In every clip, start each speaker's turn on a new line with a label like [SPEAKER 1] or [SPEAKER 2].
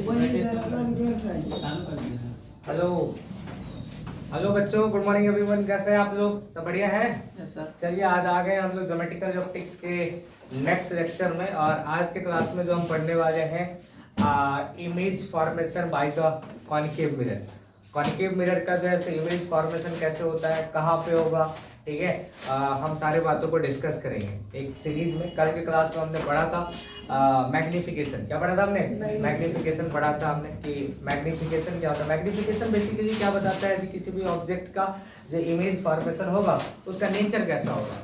[SPEAKER 1] Hello hello बच्चों, good morning everyone. कैसे हैं आप लोग? सब बढ़िया है?
[SPEAKER 2] Yes sir.
[SPEAKER 1] चलिए, आज आ गए हम लोग ज्योमेट्रिकल ऑप्टिक्स के नेक्स्ट लेक्चर में। और आज के क्लास में जो हम पढ़ने वाले हैं image formation by the concave mirror. Concave mirror का जो है इमेज फॉर्मेशन कैसे होता है, कहाँ पे होगा, ठीक है। हम सारे बातों को डिस्कस करेंगे एक सीरीज में। कल के क्लास में हमने पढ़ा था मैग्निफिकेशन। क्या पढ़ा था हमने? मैग्निफिकेशन पढ़ा था हमने कि मैग्निफिकेशन क्या होता है। मैग्निफिकेशन बेसिकली क्या बताता है कि किसी भी ऑब्जेक्ट का जो इमेज फॉर्मेशन होगा उसका नेचर कैसा होगा।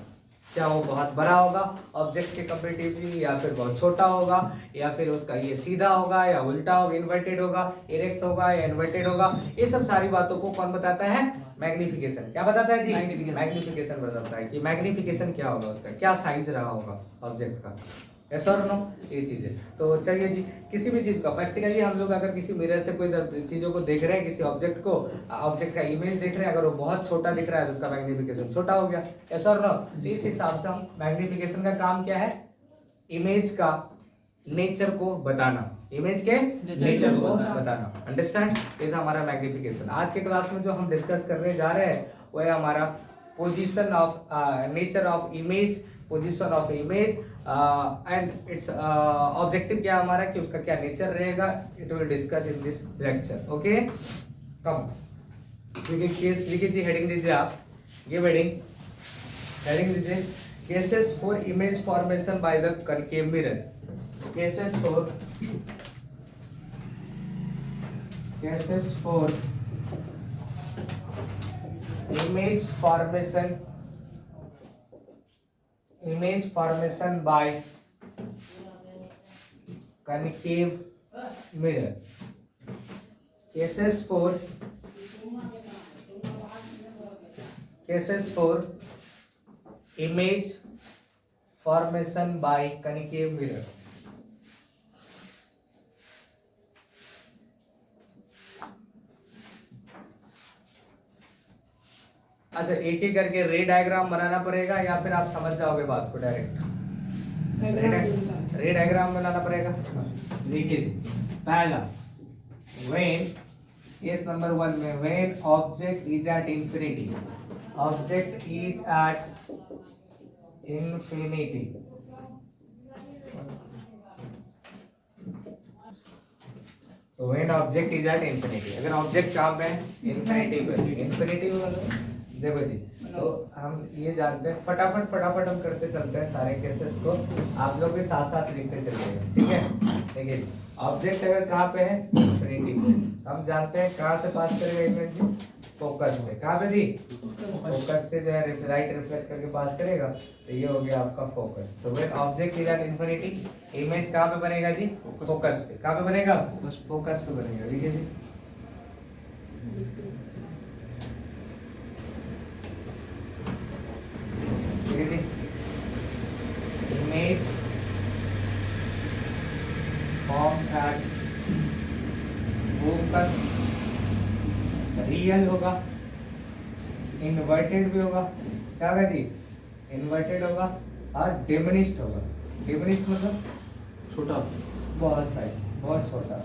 [SPEAKER 1] क्या वो बहुत बड़ा होगा ऑब्जेक्ट के कंपेरेटिवली, या फिर बहुत छोटा होगा, या फिर उसका ये सीधा होगा या उल्टा होगा, इन्वर्टेड होगा, इरेक्ट होगा या इन्वर्टेड होगा। ये सब सारी बातों को कौन बताता है? मैग्निफिकेशन। क्या बताता है जी? मैग्निफिकेशन बताता है कि मैग्निफिकेशन क्या होगा, उसका क्या साइज रहा होगा ऑब्जेक्ट का। यस और नो, ये चीजें। तो चलिए जी, किसी भी चीज का प्रैक्टिकली हम लोग अगर किसी मिरर से कोई चीजों को देख रहे हैं, किसी ऑब्जेक्ट को, ऑब्जेक्ट का इमेज देख रहे हैं, अगर वो बहुत छोटा दिख रहा है तो उसका मैग्निफिकेशन छोटा हो गया। यस और नो। इस हिसाब से हम मैग्निफिकेशन का काम क्या है? इमेज का नेचर को बताना, इमेज के नेचर को बताना। अंडरस्टैंड? ये था हमारा मैग्निफिकेशन। आज के क्लास में जो हम डिस्कस करने जा रहे हैं वो है हमारा position of nature of image, position of image and its objective क्या हमारा कि उसका क्या नेचर रहेगा। It will discuss in this lecture. Okay, come लिखिए जी, हेडिंग दीजिए आप। ये हेडिंग दीजिए, cases for image formation by the concave mirror. Cases for image formation by concave mirror. Cases for image formation by concave mirror. अच्छा, एक एक करके रे डायग्राम बनाना पड़ेगा या फिर आप समझ जाओगे बात को डायरेक्ट? रे डायग्राम बनाना पड़ेगा। देखिए जी, पहला व्हेन, केस नंबर 1 में when object is at infinity, object is at infinity, तो when object is at infinity, अगर ऑब्जेक्ट कहाँ पे है? इंफिनिटी पे। इंफिनिटी मतलब देखो जी, तो हम ये जानते हैं, फटाफट हम करते चलते हैं सारे केसेस को, आप लोग भी साथ साथ लिखते चलिएगा, ठीक है। देखिए, ऑब्जेक्ट अगर कहाँ पे है? इंफिनिटी पे। हम जानते हैं कहाँ से पास करेगा इमेज? फोकस से। कहाँ पे थी? फोकस से जो है राइट रिफ्लेक्ट करके पास करेगा, तो ये हो गया आपका फोकस। तो when object is at infinity, image कहाँ पे बनेगा जी? फोकस पे। कहाँ पे बनेगा? फोकस पे बनेगा। देखिए जी, image form at focus real होगा, इन्वर्टेड भी होगा। क्या होगा जी? इन्वर्टेड होगा और डिमिनिश्ड होगा। डिमिनिश्ड मतलब
[SPEAKER 2] छोटा,
[SPEAKER 1] बहुत साइज, बहुत छोटा।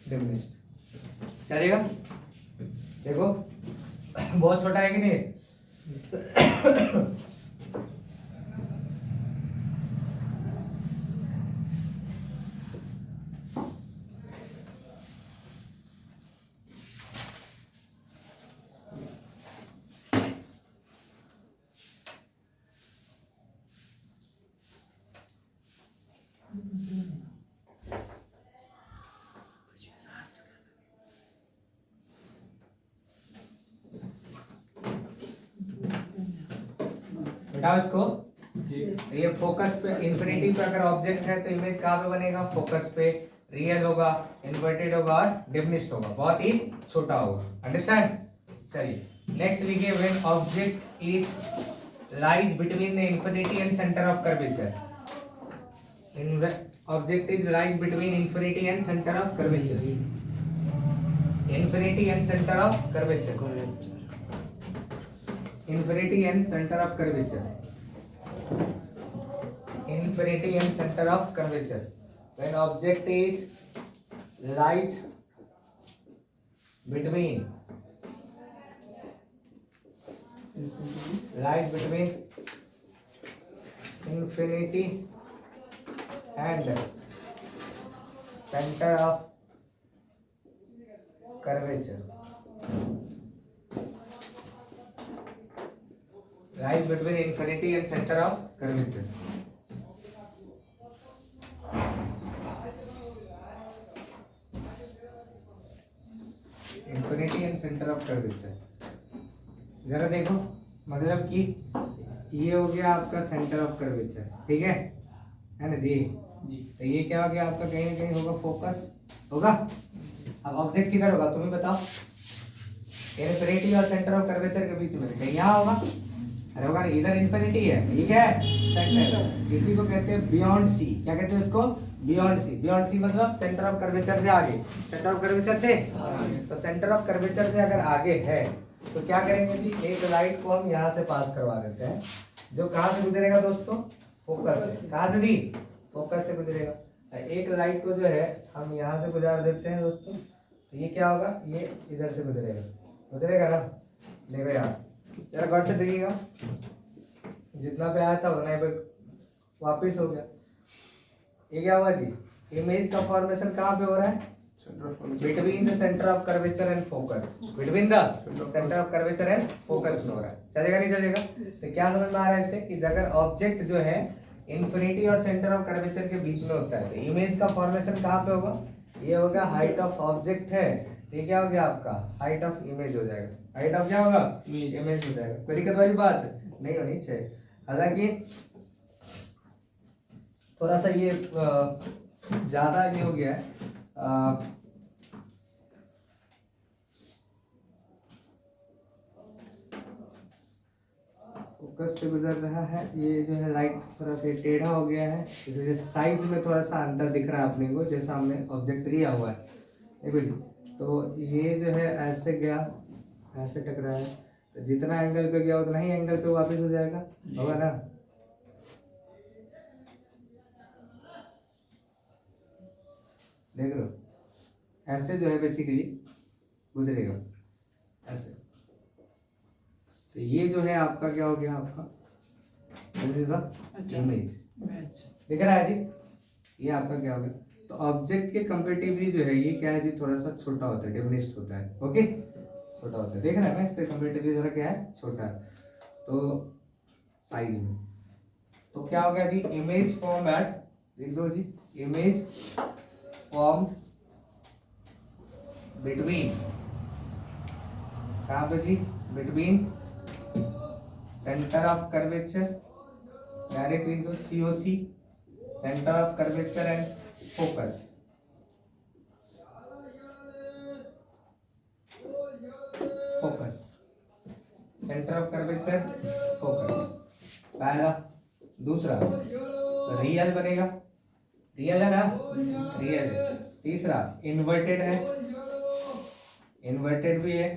[SPEAKER 1] डिमिनिश्ड चलेगा। देखो बहुत छोटा है कि नहीं? बेटा इसको, ये फोकस पे, इंफिनिटी पे अगर ऑब्जेक्ट है तो इमेज कहाँ पे बनेगा? फोकस पे। रियल होगा, इन्वर्टेड होगा और डिमिनिश्ड होगा, बहुत ही छोटा होगा। अंडरस्टैंड? चलिए नेक्स्ट लिखिए, when object is lies between the infinity and centre of curvature. Object is lies between infinity and centre of curvature. Infinity and centre of curvature. infinity and center of curvature. Infinity and center of curvature. When object is lies between infinity and center of curvature. Lies between infinity and center of curvature. Infinity and center of curvature. जरा देखो, मतलब कि ये हो गया आपका centre of curvature, ठीक है ना जी? तो ये क्या हो गया आपका, कहीं ना कहीं होगा फोकस, होगा। अब ऑब्जेक्ट किधर होगा तुम ही बताओ? इन्फिनिटी और सेंटर ऑफ कर्वेचर के बीच में, कहीं यहाँ होगा? अरे होगा नहीं, इधर इन्फिनिटी है, ठीक है, सेंटर। इसी को कहते हैं बियॉन्ड सी। क्या कहते हैं इसको? बियॉन्ड सी। बियॉन्ड सी मतलब सेंटर ऑफ कर्वेचर से आगे। सेंटर ऑफ कर्वेचर से तो सेंटर ऑफ कर्वेचर से अगर आगे है तो क्या करेंगे जी, एक लाइट को हम यहाँ से पास करवा देते हैं, जो कहाँ से गुजरेगा दोस्तों? फोकस से। कहाँ से जी? फोकस से गुजरेगा। एक लाइट को जो है हम यहाँ से गुजार देते हैं दोस्तों, तो ये क्या होगा, ये इधर से गुजरेगा ना। देखो यहाँ से जरा गौर से देखिएगा, जितना पे आया था उतना पे वापिस हो गया। ये क्या हुआ जी, इमेज का फॉर्मेशन कहाँ पे हो रहा है? Between the centre of curvature and focus. Between the centre of curvature and focus में हो रहा है। चलेगा नहीं चलेगा? तो क्या समझ में आ रहा है इससे कि अगर ऑब्जेक्ट जो है इन्फिनिटी और सेंटर ऑफ कर्वेचर के बीच में होता है तो इमेज का फॉर्मेशन कहाँ पे होगा? ये होगा हाइट ऑफ ऑब्जेक्ट है, ये क्या हो गया आपका? हाइट ऑफ इमेज हो जाएगा। हाइट ऑफ क्या होगा? इमेज हो जाएगा। कोई दिक्कत वाली बात नहीं होनी चाहिए। हालांकि थोड़ा सा ये ज्यादा ये हो गया है, फोकस से गुजर रहा है, ये जो है लाइट थोड़ा सा टेढ़ा हो गया है, इसलिए साइज में थोड़ा सा अंतर दिख रहा है अपने को, जैसा हमने ऑब्जेक्ट लिया हुआ है। देखो जी, तो ये जो है ऐसे गया, ऐसे टकरा है, तो जितना एंगल पे गया उतना ही एंगल पे वापस हो जाएगा, होगा ना? देख लो, ऐसे जो है बेसिकली गुजरेगा ऐसे। तो ये जो है आपका क्या हो गया, आपका इमेज दिख रहा है जी। ये आपका क्या हो गया? तो ऑब्जेक्ट के कंपेरेटिवली जो है ये क्या है जी, थोड़ा सा छोटा होता है, डिमिनिश्ड होता है। ओके, छोटा होता है, देख रहा है ना, इसके कंपेरेटिवली जरा क्या है, छोटा है। तो साइज में तो क्या हो गया जी, इमेज फॉर्म एट, लिख दो जी, इमेज फॉर्म बिटवीन, कहाँ पे जी? Between centre of curvature, direct लिख दो COC, centre of curvature and focus. Focus, centre of curvature, focus, पहला। दूसरा रियल बनेगा, रियल है ना, रियल है। तीसरा इन्वर्टेड है, इन्वर्टेड भी है,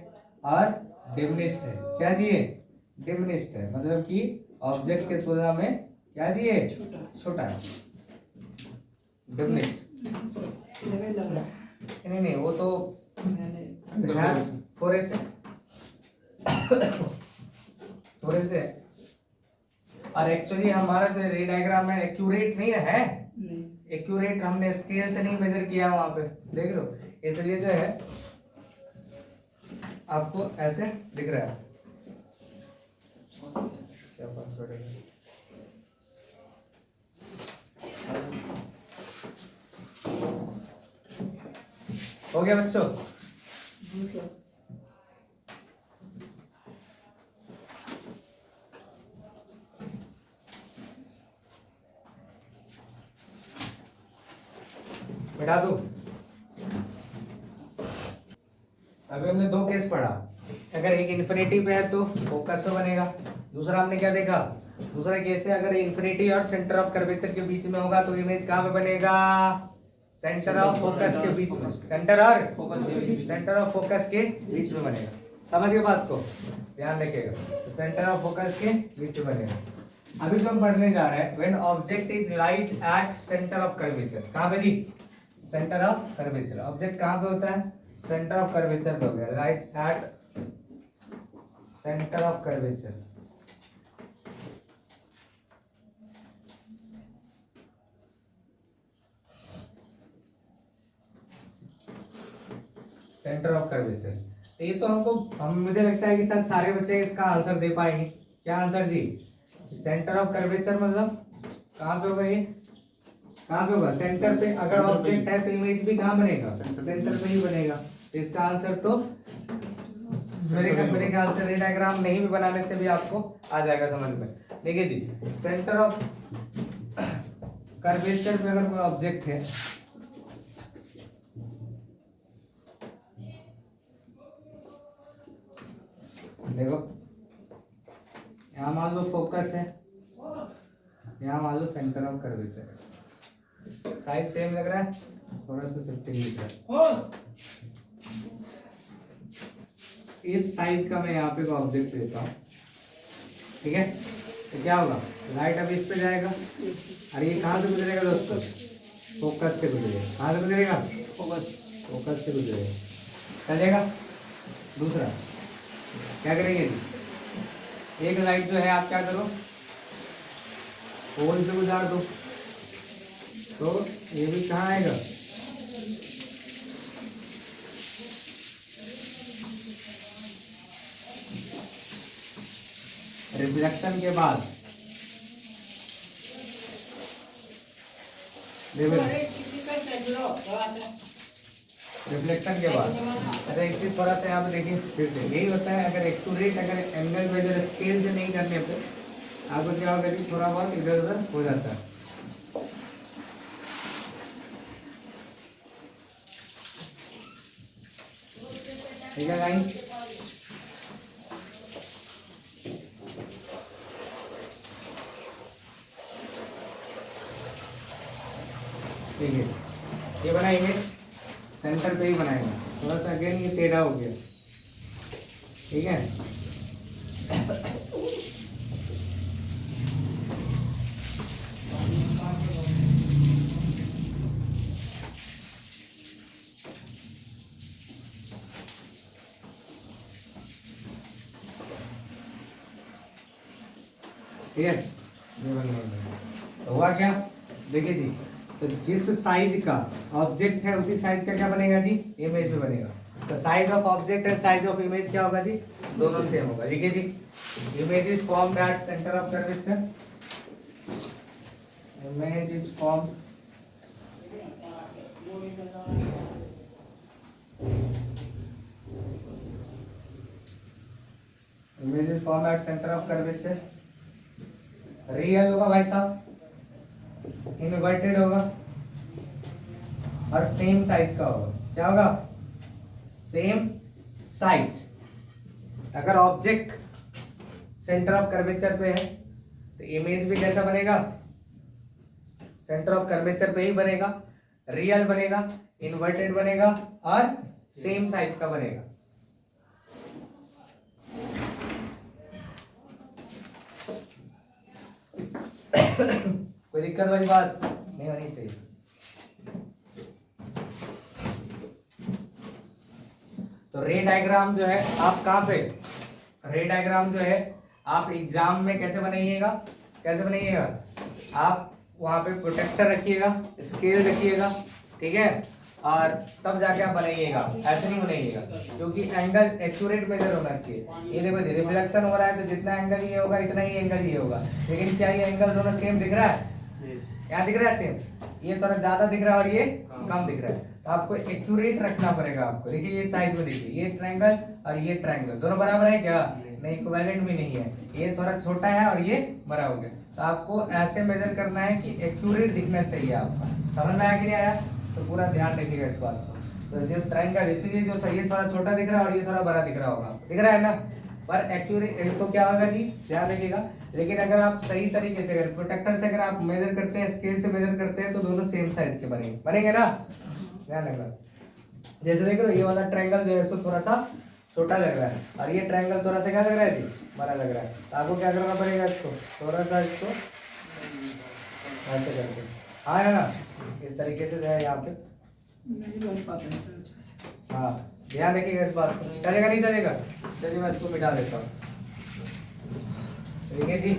[SPEAKER 1] और डिमिनिश्ड है। क्या जी? डिमिनिश्ड है, मतलब कि ऑब्जेक्ट के तुलना में क्या जी है, छोटा है, डिमिनिश्ड। नहीं, वो तो थोड़े से और एक्चुअली हमारा जो रे डायग्राम है एक्यूरेट नहीं है, एक्यूरेट हमने स्केल से नहीं मेजर किया वहां पे, देख लो, इसलिए जो है आपको ऐसे दिख रहा है। क्या पासवर्ड है? हो गया बच्चों? बैठा दो। अभी हमने दो केस पढ़ा, अगर एक इन्फिनिटी पे है तो फोकस पे बनेगा। दूसरा हमने क्या देखा, दूसरा केस है अगर इन्फिनिटी और सेंटर ऑफ कर्वेचर के बीच में होगा तो इमेज कहाँ पे बनेगा? सेंटर ऑफ फोकस के बीच में, सेंटर और फोकस के बीच में बनेगा। समझ गए बात को, ध्यान रखिएगा। तो सेंटर ऑफ फोकस के नीचे बनेगा। अभी तो हम पढ़ने जा रहे हैं when object is lies at centre of curvature. कहाँ पे जी? Centre of curvature. ऑब्जेक्ट कहाँ पे होता है? सेंटर ऑफ कर्वेचर पे हो गया, lies at centre of curvature. Centre of curvature, ये तो हम मुझे लगता है कि शायद सारे बच्चे इसका आंसर दे पाएंगे। क्या आंसर जी? सेंटर ऑफ कर्वेचर मतलब कहाँ पे होगा? ये कहाँ पे होगा? सेंटर पे। अगर ऑब्जेक्ट है तो इमेज भी कहाँ बनेगा? सेंटर पे ही बनेगा। तो इसका आंसर तो मेरे ख्याल से रे डायग्राम नहीं भी बनाने से भी आपको आ जाएगा समझ में। देखिए जी, सेंटर ऑफ कर्वेचर पे अगर कोई ऑब्जेक्ट है, देखो यहाँ मान लो फोकस है, यहाँ मान लो centre of curvature. Size same लग रहा है, थोड़ा सा शिफ्टिंग दिख रहा है। इस साइज का मैं यहाँ पे ऑब्जेक्ट लेता हूँ, ठीक है? तो क्या होगा? लाइट अब इस पे जाएगा और ये कहाँ से गुजरेगा दोस्तों? फोकस से गुजरेगा। कहाँ से गुजरेगा? फोकस से गुजरेगा, चलेगा। दूसरा क्या करेंगे जी? एक लाइट जो है आप क्या करो, होल से गुजार दो, तो ये भी कहाँ आएगा? रिफ्लेक्शन के बाद रिफ्लेक्शन के बाद अच्छा एक चीज थोड़ा सा यहाँ पे देखिए, फिर से यही होता है। अगर एक्यूरेट अगर एंगल मेजर स्केल से नहीं करने पे आपको क्या होगा कि थोड़ा बहुत इधर उधर हो जाता है। ठीक है गाइस? ठीक है, ये बना इमेज, सेंटर पे ही बनाएगा। थोड़ा सा अगेन ये टेढ़ा हो गया, ठीक है? ठीक है, ये बन गया। हुआ क्या? देखिए जी, तो जिस साइज का ऑब्जेक्ट है उसी साइज का क्या बनेगा जी? इमेज में बनेगा। तो size of object and size of image क्या होगा जी? दोनों सेम होगा। देखिए जी, image is formed at centre of curvature. Image is formed image is formed at centre of curvature. Real होगा भाई साहब, इनवर्टेड होगा और सेम साइज का होगा। क्या होगा? Same size. अगर ऑब्जेक्ट सेंटर ऑफ कर्वेचर पे है तो इमेज भी कैसा बनेगा? सेंटर ऑफ कर्वेचर पे ही बनेगा, रियल बनेगा, इनवर्टेड बनेगा और सेम साइज का बनेगा। कोई दिक्कत वाली बात नहीं होनी चाहिए। तो रे डायग्राम जो है आप कहाँ पे, रे डायग्राम जो है आप एग्जाम में कैसे बनाइएगा? कैसे बनाइएगा? आप वहां पे प्रोटेक्टर रखिएगा, स्केल रखिएगा, ठीक है? और तब जाके आप बनाइएगा, ऐसे नहीं बनाइएगा, क्योंकि एंगल एक्यूरेट मेजर होना चाहिए। ये देखो रिफ्लेक्शन हो रहा है तो जितना एंगल ये होगा इतना ही एंगल ये होगा, लेकिन क्या ये एंगल दोनों सेम दिख रहा है? क्या दिख रहा है? सेम। ये थोड़ा ज्यादा दिख रहा है और ये कम दिख रहा है, तो आपको एक्यूरेट रखना पड़ेगा आपको। देखिए ये साइड में देखिए, ये ट्रायंगल और ये ट्रायंगल दोनों बराबर है क्या? नहीं, इक्विवेलेंट भी नहीं है। ये थोड़ा छोटा है और ये बड़ा हो गया, तो आपको ऐसे मेजर करना है कि एक्यूरेट दिखना चाहिए आपका। समझ में आया कि नहीं आया? तो पूरा ध्यान रखिएगा इस बात को। तो जब ट्रायंगल इसीलिए जो था ये थोड़ा छोटा दिख रहा है और ये थोड़ा बड़ा दिख रहा होगा, दिख रहा है ना? पर एक्यूरेट तो क्या होगा जी, ध्यान रखिएगा। लेकिन अगर आप सही तरीके से अगर प्रोटेक्टर से अगर आप मेजर करते हैं, स्केल से मेजर करते हैं, तो दोनों सेम साइज के बनेंगे ना? ध्यान रखना। जैसे देख रहे हो ये वाला ट्रायंगल जो है सो थोड़ा सा छोटा लग रहा है, और ये ट्रायंगल थोड़ा सा क्या लग रहा है जी, बड़ा लग रहा है। तो आपको क्या करना पड़ेगा, इसको थोड़ा सा इसको ऐसे करके, हाँ है ना, इस तरीके से जो है यहाँ पे
[SPEAKER 2] नहीं बन पाता है सर अच्छे से।
[SPEAKER 1] हाँ ध्यान रखिएगा इस बात को। चलेगा नहीं चलेगा, चलिए मैं इसको मिटा देता हूँ। ठीक है जी,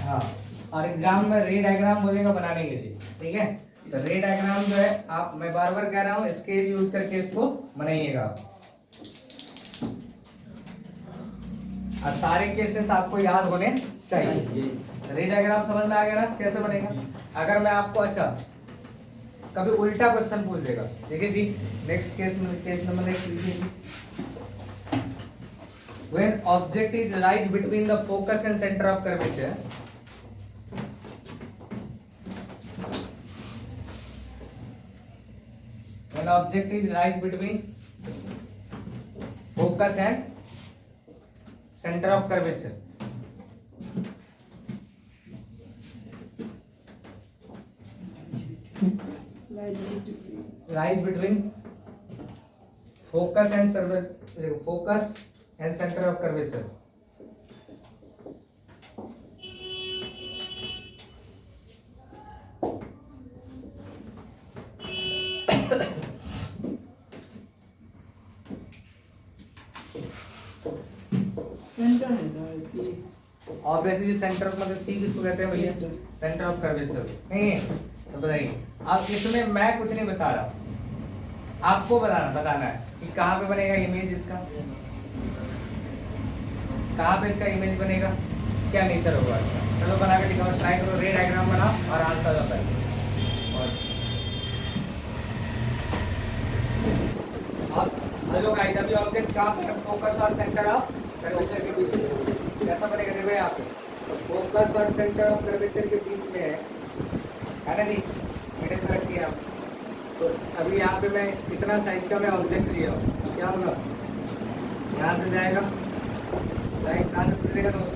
[SPEAKER 1] हाँ। और एग्जाम में रे डायग्राम बोलेगा बनाने के लिए, ठीक है। तो रे डायग्राम जो है आप, मैं बार बार कह रहा हूँ, स्केल यूज करके इसको बनाइएगा। और सारे केसेस आपको याद होने चाहिए। रे डायग्राम समझ में आ गया ना कैसे बनेगा। अगर मैं आपको, अच्छा कभी उल्टा क्वेश्चन पूछ देगा, ठीक है जी। नेक्स्ट केस नंबर नेक्स्ट लिखिए। When object is lies between the focus and center of curvature, when object is lies between focus and center of curvature, lies between focus and center of curvature,
[SPEAKER 2] centre है sir सी।
[SPEAKER 1] Obviously centre मतलब सी किसको कहते हैं भैया, centre of curvature, नहीं है। तो बताइए, अब इसमें मैं कुछ नहीं बता रहा, आपको बताना है कि कहाँ पे बनेगा इमेज इसका, कहाँ पे इसका इमेज बनेगा, क्या नेचर होगा इसका। चलो बना के दिखाओ, ट्राई करो, रे डायग्राम बनाओ और आंसर आता है। और हेलो गाइस, अभी ऑब्जेक्ट कहाँ पे, फोकस और सेंटर ऑफ कर्वेचर के बीच में कैसा बनेगा, देखो यहाँ पे फोकस और सेंटर ऑफ कर्वेचर के बीच में है ना जी, मिडिल में रखिए आप। तो अभी यहाँ पे मैं इतना साइज का मैं ऑब्जेक्ट लिया हूँ, तो क्या होगा, यहाँ से जाएगा, लाइक कहाँ से गुजरेगा दोस्त,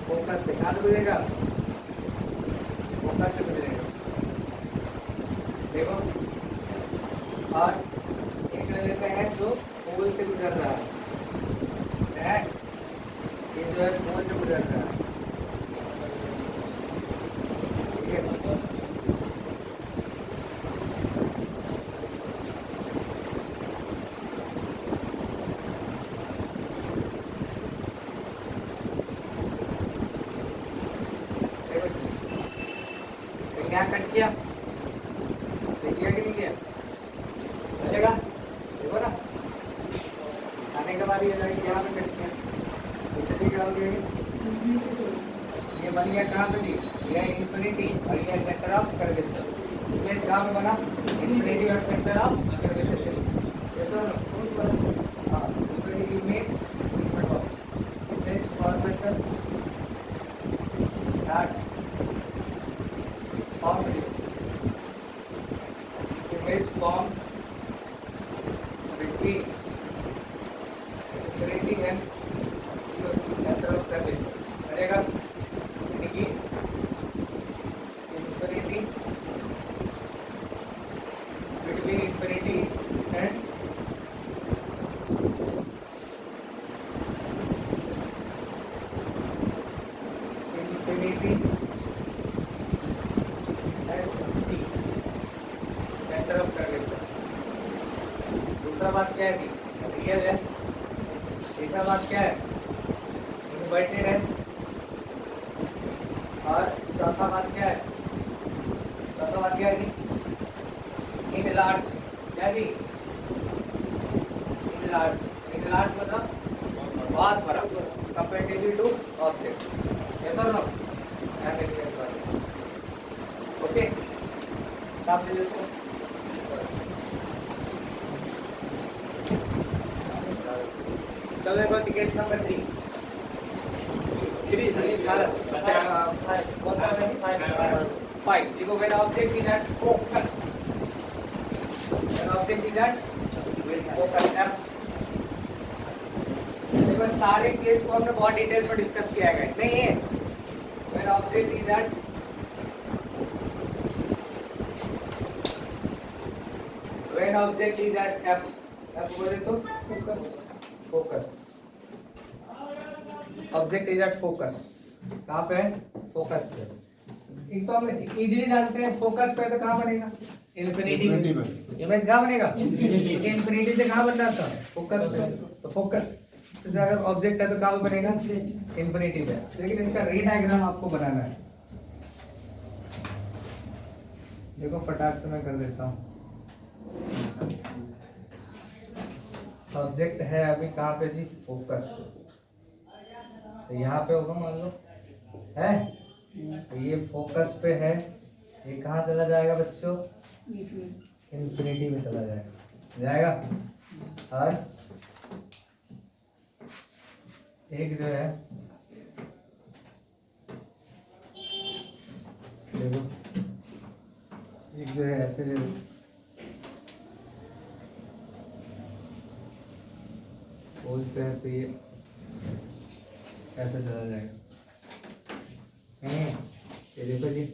[SPEAKER 1] फोकस से, कहाँ से गुजरेगा, फोकस से गुजरेगा, देखो। और एक लेते हैं जो पोल से गुजर रहा है, ये जो है पोल से गुजर रहा है, ठीक है। क्या कट किया, देखिए कि नहीं किया, चलेगा, देखो ना, आने के बाद ये लड़की यहाँ पे कट किया, इससे क्या हो गया, ये बन गया कहाँ पे जी, ये इंफिनिटी और ये सेंटर ऑफ कर्वेचर। इमेज कहाँ पे बना, इंफिनिटी और सेंटर ऑफ कर्वेचर के बीच, ये सर हाँ, image formation that image form between infinity and COC center of curvature बनेगा, यानी कि infinity between infinity and infinity centre of curvature. दूसरा बात क्या है जी, रियल है। तीसरा बात क्या है, इनवर्टेड है। और चौथा बात क्या है, चौथा बात क्या है जी, इनलार्ज, क्या जी, इनलार्ज, इनलार्ज मतलब बहुत बड़ा, कंपैरेटिवली टू ऑब्जेक्ट, यस और नो, ध्यान रखिए इस बात। ओके, साफ दीजिए इसको। चलो देखो केस नंबर 3 5 देखो, when object is at focus, when object is at focus f, देखो सारे केस को हमने बहुत डिटेल्स में डिस्कस किया है, नहीं है। when object is at when object is at F, F बोले तो
[SPEAKER 2] focus
[SPEAKER 1] focus, object is at focus, कहाँ पे है? फोकस पे। एक तो हम इजीली जानते हैं फोकस पे तो कहाँ बनेगा? इन्फिनिटी में। इमेज कहाँ बनेगा? इन्फिनिटी से कहाँ बन रहा था? फोकस पे। तो फोकस तो अगर ऑब्जेक्ट है तो कहाँ पे बनेगा? इन्फिनिटी पे। लेकिन इसका री डायग्राम आपको बनाना है। देखो फटाक से मैं कर देता हूँ। ऑब्जेक्ट है अभी कहाँ पे जी? फोकस पे। तो यहाँ पे होगा मान लो है, तो ये फोकस पे है, ये कहाँ चला जाएगा बच्चों? इन्फिनिटी में चला जाएगा। और एक जो है देखो, एक जो है ऐसे ले लो, बोलते हैं तो ये ऐसे चला जाएगा। ये देखो जी,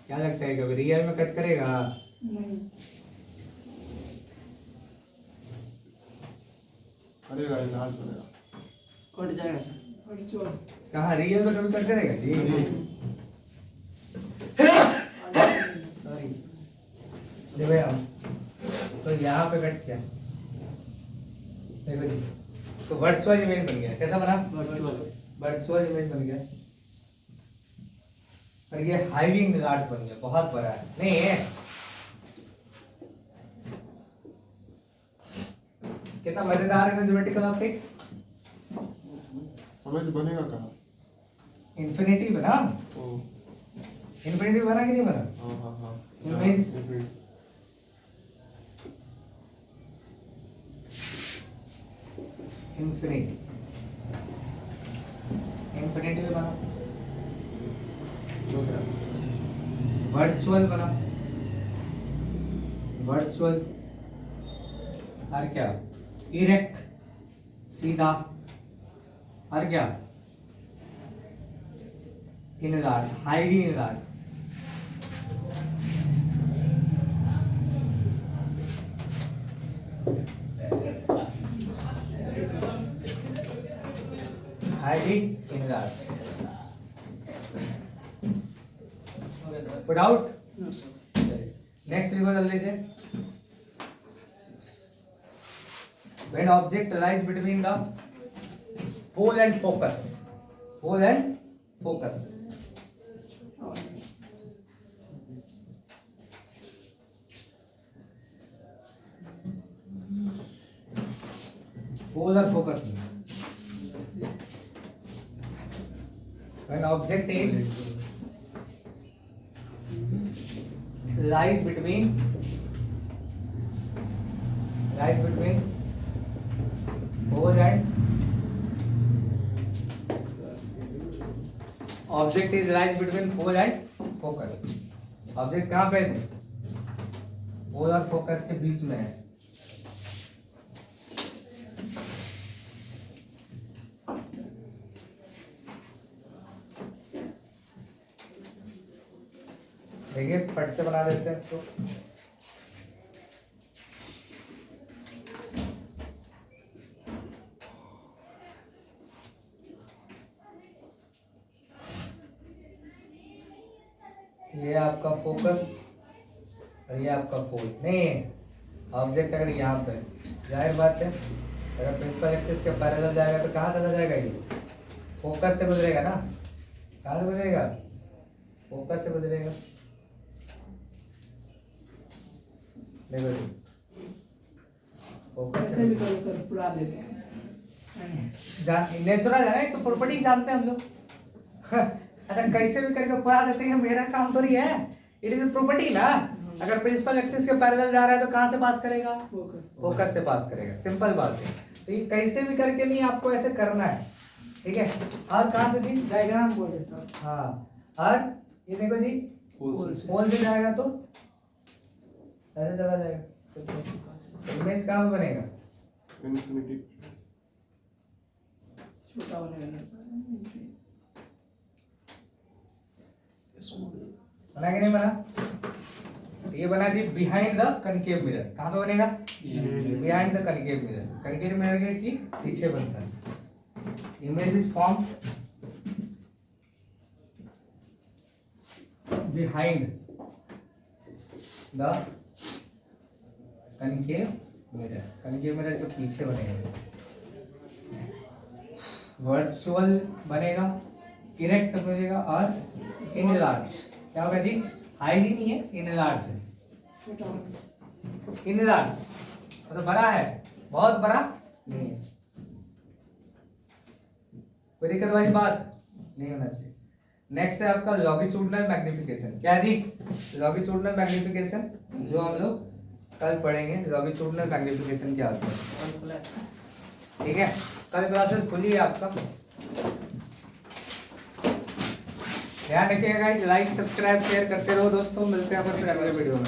[SPEAKER 1] क्या लगता है कभी रियल में कट करेगा?
[SPEAKER 2] नहीं
[SPEAKER 3] करेगा, इलाज करेगा,
[SPEAKER 2] कट जाएगा सर। और जो
[SPEAKER 1] कहाँ रियल में कभी कट करेगा जी? सॉरी देखो यार, तो यहाँ पे कट किया देखो जी, तो वर्चुअल इमेज बन गया। कैसा बना? वर्चुअल इमेज बन गया। और ये हाइविंग रिगार्ड्स बन गया, बहुत बड़ा है नहीं है? कितना मजेदार है ना ज्योमेट्रिकल ऑप्टिक्स।
[SPEAKER 3] हमें बनेगा कहाँ?
[SPEAKER 1] इन्फिनिटी बना,
[SPEAKER 3] ओ,
[SPEAKER 1] इन्फिनिटी बना कि नहीं बना?
[SPEAKER 3] हाँ हाँ हाँ,
[SPEAKER 1] इमेज इन्फिनिटी, इन्फिनिटी में बना। दूसरा वर्चुअल बना, वर्चुअल और क्या? इरेक्ट, सीधा, और क्या? Enlarge, highly enlarge. highly enlarged. Put out.
[SPEAKER 2] No sir.
[SPEAKER 1] Next देखो जल्दी से. When object lies between the pole and focus. Pole and focus. Pole और focus में. When object is lies between pole and object is lies between pole and focus. Object कहाँ पे है? पोल और focus के बीच में है. देखिए फट से बना देते हैं इसको. ये आपका फोकस और ये आपका पोल. नहीं, ऑब्जेक्ट अगर यहाँ पे, जाहिर बात है अगर प्रिंसिपल एक्सिस के पैरेलल जाएगा तो कहाँ चला जाएगा? ये फोकस से गुजरेगा ना. कहाँ से गुजरेगा? फोकस से गुजरेगा. देखो जी, फोकस
[SPEAKER 2] ऐसे भी करो सर, बुला देते हैं.
[SPEAKER 1] नेचुरल है ना, एक तो प्रॉपर्टी जानते हैं हम लोग. अच्छा कैसे भी करके पुरा देते हैं, मेरा काम तो नहीं है. इट इज प्रॉपर्टी ना. अगर प्रिंसिपल एक्सिस के पैरेलल जा रहा है तो कहाँ से पास करेगा? फोकस से पास करेगा. सिंपल बात है. तो ये कैसे भी करके नहीं, आपको ऐसे करना है. ठीक है. और कहाँ से जी?
[SPEAKER 2] डायग्राम बोल देता हूँ.
[SPEAKER 1] हाँ, और ये देखो जी, पोल से जाएगा तो ऐसे चला जाएगा. इमेज कहाँ पे बनेगा?
[SPEAKER 3] इन्फिनिटी.
[SPEAKER 2] छोटा होने वाला
[SPEAKER 1] बना कि नहीं बना? ये बना जी बिहाइंड द कनकेव मिरर। कहाँ पे बनेगा? Behind the concave mirror. Concave mirror क्या जी? पीछे बनता है। Image is form behind the concave mirror. Concave mirror के पीछे बनेगा। वर्चुअल बनेगा, इरेक्ट बनेगा और इनलार्ज। क्या होगा जी? हाईली नहीं है, इनलार्ज है।
[SPEAKER 2] छोटा होगा।
[SPEAKER 1] इनलार्ज मतलब बड़ा है, बहुत बड़ा नहीं है। कोई दिक्कत वाली बात नहीं होना चाहिए। नेक्स्ट है आपका लॉन्गिट्यूडिनल मैग्निफिकेशन। क्या जी? लॉन्गिट्यूडिनल मैग्निफिकेशन जो हम लोग कल पढ़ेंगे। लॉन्गिट्यूडिनल मैग्निफिकेशन क्या होता है, ठीक है? कल क्लासेस खुली है आपका, ध्यान रखिएगा। लाइक सब्सक्राइब शेयर करते रहो दोस्तों। मिलते हैं फिर अगले वीडियो में।